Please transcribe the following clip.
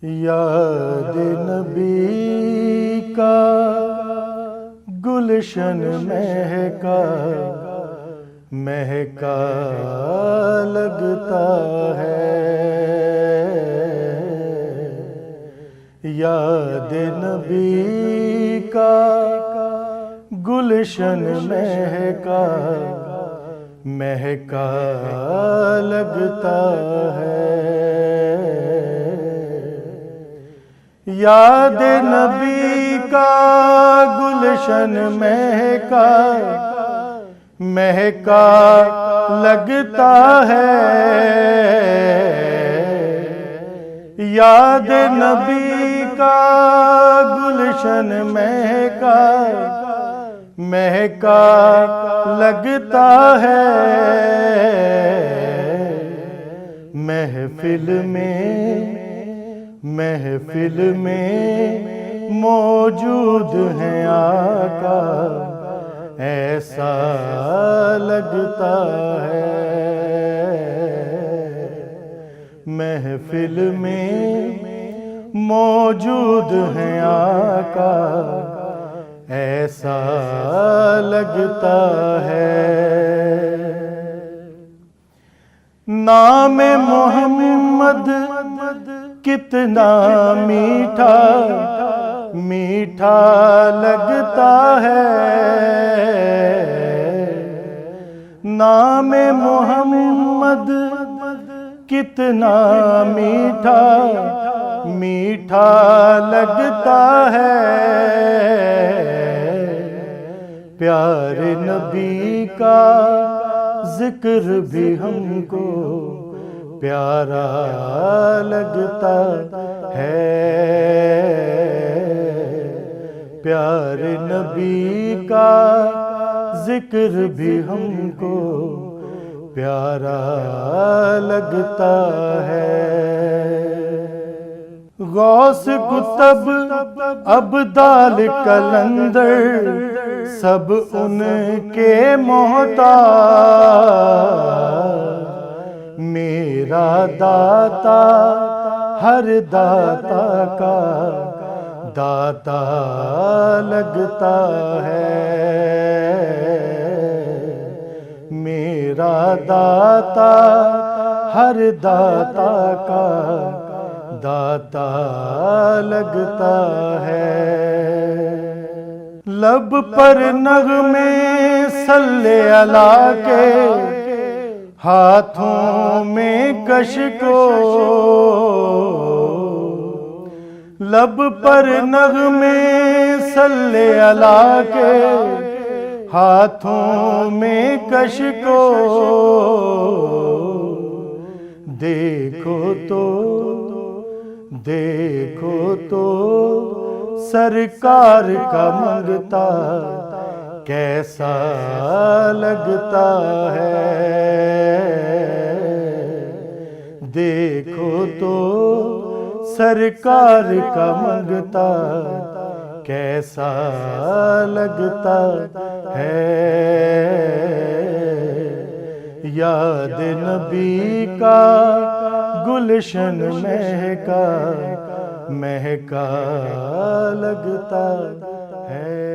یاد نبی کا گلشن مہکا مہکا لگتا ہے، یاد نبی کا گلشن مہکا مہکا لگتا ہے، یاد نبی کا گلشن مہکا مہکا لگتا ہے، یاد نبی کا گلشن مہکا مہکا لگتا ہے، محفل میں موجود ہیں آقا ایسا لگتا ہے، محفل میں موجود ہیں آقا ایسا لگتا ہے، نام محمد کتنا میٹھا میٹھا لگتا ہے، نام محمد کتنا میٹھا میٹھا لگتا ہے، پیارے نبی کا ذکر بھی ہم کو پیارا لگتا ہے، پیارے نبی کا ذکر بھی ہم کو پیارا لگتا ہے، غوث کتب ابدال قلندر سب ان کے محتاج، میرا داتا ہر داتا کا داتا لگتا ہے، میرا داتا ہر داتا کا داتا لگتا ہے، لب پر نغمے صلی اللہ کے ہاتھوں میں کشکو، لب پر نغمے صلی اللہ کے ہاتھوں میں کشکو، دیکھو تو سرکار کا منگتا کیسا لگتا ہے، دیکھو تو سرکار کا منگتا کیسا لگتا ہے، یاد نبی کا گلشن مہکا مہکا لگتا ہے۔